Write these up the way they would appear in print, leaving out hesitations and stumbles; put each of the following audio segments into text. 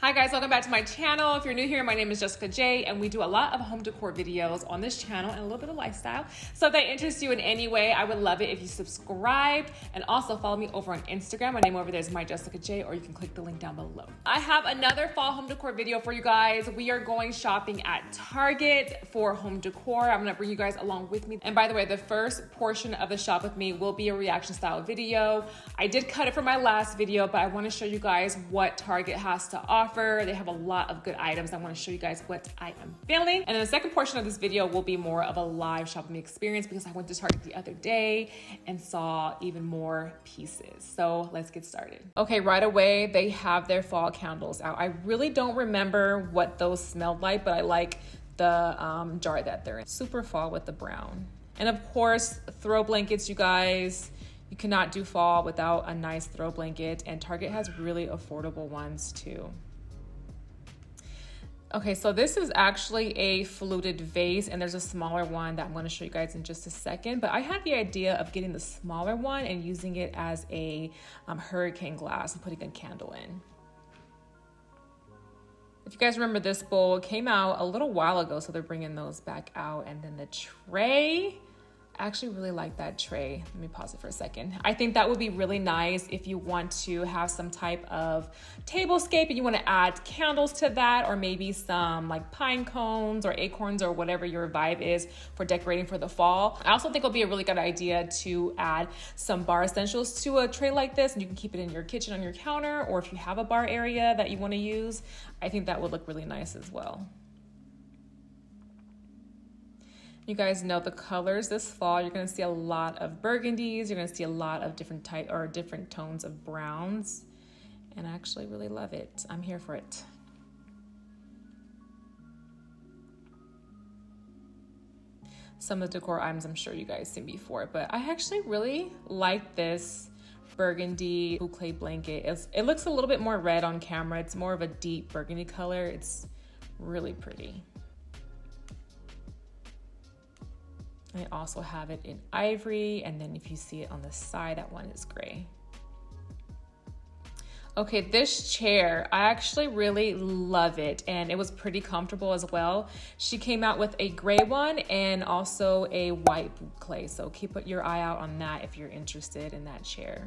Hi guys, welcome back to my channel. If you're new here, my name is Jessica J, and we do a lot of home decor videos on this channel and a little bit of lifestyle. So if that interests you in any way, I would love it if you subscribed and also follow me over on Instagram. My name over there is MyJessicaJ, or you can click the link down below. I have another fall home decor video for you guys. We are going shopping at Target for home decor. I'm gonna bring you guys along with me. And by the way, the first portion of the shop with me will be a reaction style video. I did cut it from my last video, but I wanna show you guys what Target has to offer. They have a lot of good items. I want to show you guys what I am feeling. And then the second portion of this video will be more of a live shopping experience because I went to Target the other day and saw even more pieces. So let's get started. Okay, right away, they have their fall candles out. I really don't remember what those smelled like, but I like the jar that they're in. Super fall with the brown. And of course, throw blankets, you guys. You cannot do fall without a nice throw blanket, and Target has really affordable ones too. Okay, so this is actually a fluted vase, and there's a smaller one that I'm going to show you guys in just a second, but I had the idea of getting the smaller one and using it as a hurricane glass and putting a candle in. If you guys remember, this bowl came out a little while ago, so they're bringing those back out. And then the tray, I actually really like that tray. Let me pause it for a second. I think that would be really nice if you want to have some type of tablescape and you want to add candles to that, or maybe some like pine cones or acorns or whatever your vibe is for decorating for the fall. I also think it'll be a really good idea to add some bar essentials to a tray like this, and you can keep it in your kitchen on your counter, or if you have a bar area that you want to use, I think that would look really nice as well. You guys know the colors this fall. You're gonna see a lot of burgundies. You're gonna see a lot of different different tones of browns. And I actually really love it. I'm here for it. Some of the decor items I'm sure you guys seen before, but I actually really like this burgundy boucle blanket. It looks a little bit more red on camera. It's more of a deep burgundy color. It's really pretty. I also have it in ivory, and then if you see it on the side, that one is gray. Okay, this chair, I actually really love it, and it was pretty comfortable as well. She came out with a gray one and also a white boucle, so keep your eye out on that if you're interested in that chair.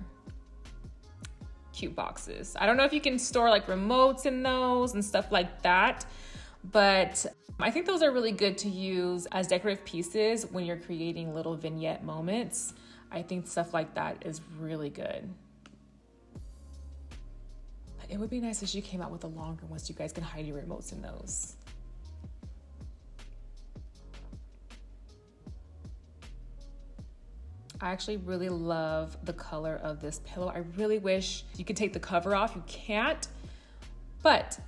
Cute boxes. I don't know if you can store like remotes in those and stuff like that, but I think those are really good to use as decorative pieces when you're creating little vignette moments. I think stuff like that is really good. But it would be nice if she came out with a longer one so you guys can hide your remotes in those. I actually really love the color of this pillow. I really wish you could take the cover off. You can't, but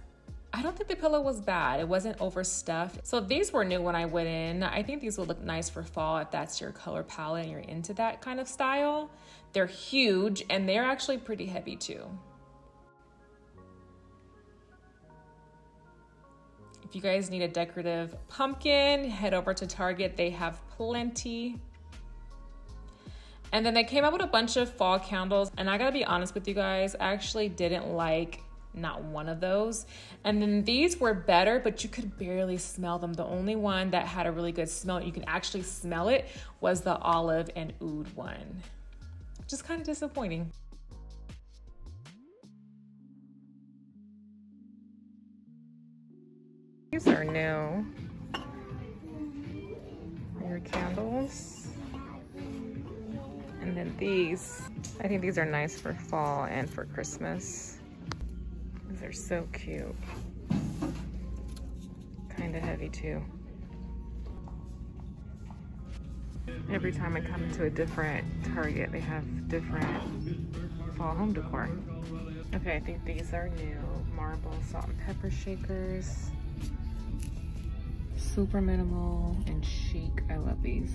I don't think the pillow was bad. It wasn't overstuffed. So these were new when I went in. I think these would look nice for fall if that's your color palette and you're into that kind of style. They're huge and they're actually pretty heavy too. If you guys need a decorative pumpkin, head over to Target. They have plenty. And then they came out with a bunch of fall candles. And I gotta be honest with you guys, I actually didn't like not one of those. And then these were better, but you could barely smell them. The only one that had a really good smell, you can actually smell it, was the olive and oud one. Just kind of disappointing. These are new. Your candles. And then these, I think these are nice for fall and for Christmas. These are so cute. Kind of heavy too. Every time I come into a different Target, they have different fall home decor. Okay, I think these are new. Marble salt and pepper shakers. Super minimal and chic. I love these.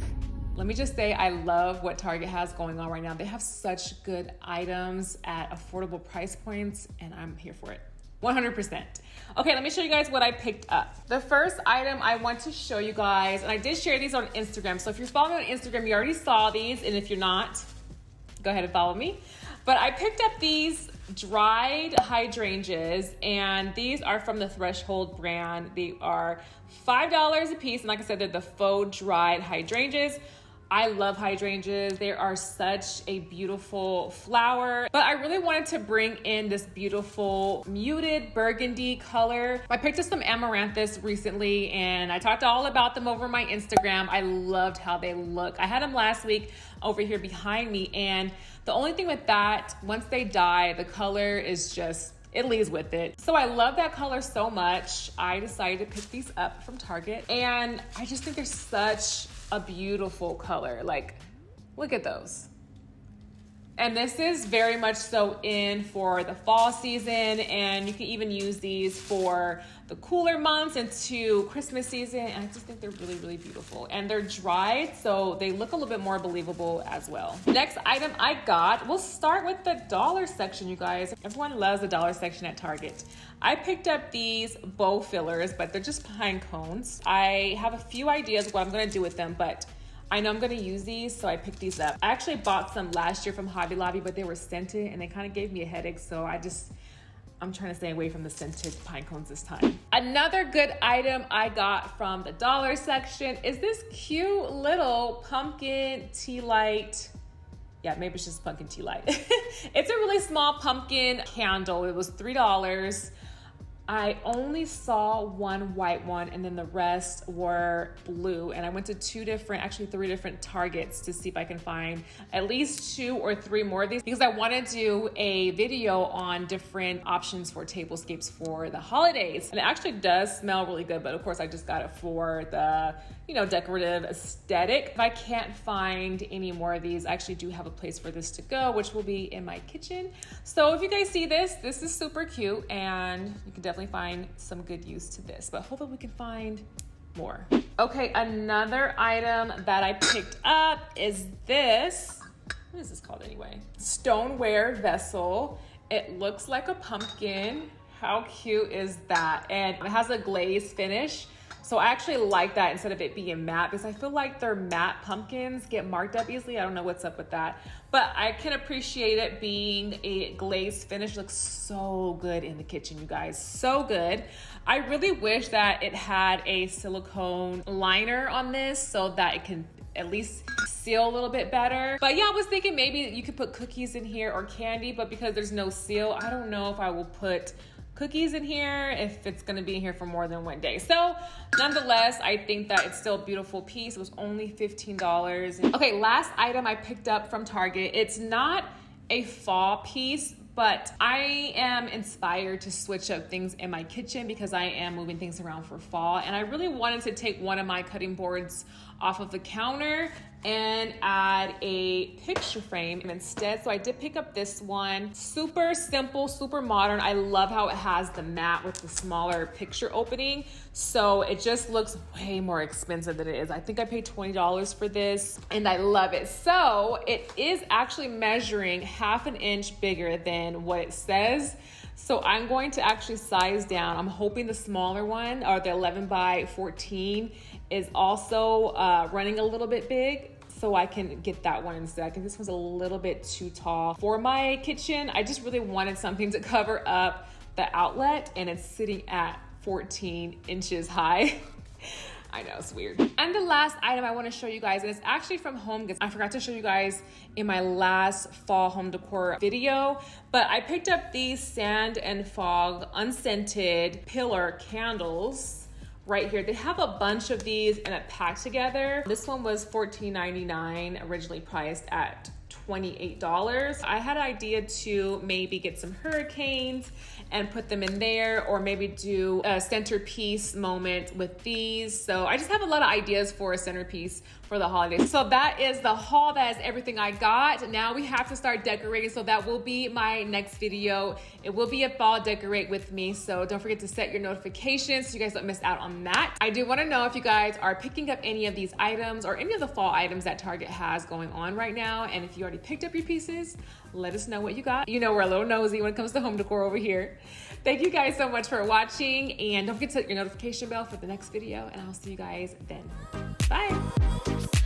Let me just say, I love what Target has going on right now. They have such good items at affordable price points, and I'm here for it. 100%. Okay, let me show you guys what I picked up. The first item I want to show you guys, and I did share these on Instagram, so if you're following me on Instagram, you already saw these, and if you're not, go ahead and follow me. But I picked up these dried hydrangeas, and these are from the Threshold brand. They are $5 a piece, and like I said, they're the faux dried hydrangeas. I love hydrangeas. They are such a beautiful flower, but I really wanted to bring in this beautiful muted burgundy color. I picked up some amaranthus recently, and I talked all about them over my Instagram. I loved how they look. I had them last week over here behind me, and the only thing with that, once they die, the color is just, it leaves with it. So I love that color so much. I decided to pick these up from Target, and I just think they're such a beautiful color. Like, look at those. And this is very much so in for the fall season, and you can even use these for the cooler months into Christmas season. And I just think they're really, really beautiful. And they're dried, so they look a little bit more believable as well. Next item I got, we'll start with the dollar section, you guys. Everyone loves the dollar section at Target. I picked up these bow fillers, but they're just pine cones. I have a few ideas what I'm gonna do with them, but I know I'm gonna use these, so I picked these up. I actually bought some last year from Hobby Lobby, but they were scented and they kind of gave me a headache, so I'm trying to stay away from the scented pine cones this time. Another good item I got from the dollar section is this cute little pumpkin tea light. Yeah, maybe it's just pumpkin tea light. It's a really small pumpkin candle. It was $3. I only saw one white one, and then the rest were blue. And I went to actually three different Targets to see if I can find at least 2 or 3 more of these, because I want to do a video on different options for tablescapes for the holidays. And it actually does smell really good, but of course I just got it for the, you know, decorative aesthetic. If I can't find any more of these, I actually do have a place for this to go, which will be in my kitchen. So if you guys see this is super cute, and you can definitely find some good use to this, but hopefully we can find more. Okay, another item that I picked up is this. What is this called anyway? Stoneware vessel. It looks like a pumpkin. How cute is that? And it has a glazed finish. So I actually like that instead of it being matte, because I feel like their matte pumpkins get marked up easily. I don't know what's up with that, but I can appreciate it being a glazed finish. It looks so good in the kitchen, you guys, so good. I really wish that it had a silicone liner on this so that it can at least seal a little bit better. But yeah, I was thinking maybe you could put cookies in here or candy, but because there's no seal, I don't know if I will put cookies in here if it's gonna be in here for more than one day. So nonetheless, I think that it's still a beautiful piece. It was only $15. Okay, last item I picked up from Target. It's not a fall piece, but I am inspired to switch up things in my kitchen because I am moving things around for fall. And I really wanted to take one of my cutting boards off of the counter and add a picture frame instead. So I did pick up this one. Super simple, super modern. I love how it has the mat with the smaller picture opening. So it just looks way more expensive than it is. I think I paid $20 for this, and I love it. So it is actually measuring 1/2 inch bigger than what it says. So I'm going to actually size down. I'm hoping the smaller one, or the 11 by 14, is also running a little bit big, so I can get that one instead. I think this was a little bit too tall for my kitchen. I just really wanted something to cover up the outlet, and it's sitting at 14 inches high. I know, it's weird. And the last item I want to show you guys, and it's actually from HomeGoods. I forgot to show you guys in my last fall home decor video, but I picked up these Sand and Fog unscented pillar candles right here. They have a bunch of these in a pack together. This one was $14.99, originally priced at $28. I had an idea to maybe get some hurricanes and put them in there, or maybe do a centerpiece moment with these. So I just have a lot of ideas for a centerpiece for the holidays. So that is the haul. That is everything I got. Now we have to start decorating. So that will be my next video. It will be a fall decorate with me. So don't forget to set your notifications so you guys don't miss out on that. I do want to know if you guys are picking up any of these items or any of the fall items that Target has going on right now. And if you already picked up your pieces, let us know what you got. You know, we're a little nosy when it comes to home decor over here. Thank you guys so much for watching, and don't forget to hit your notification bell for the next video, and I'll see you guys then. Bye.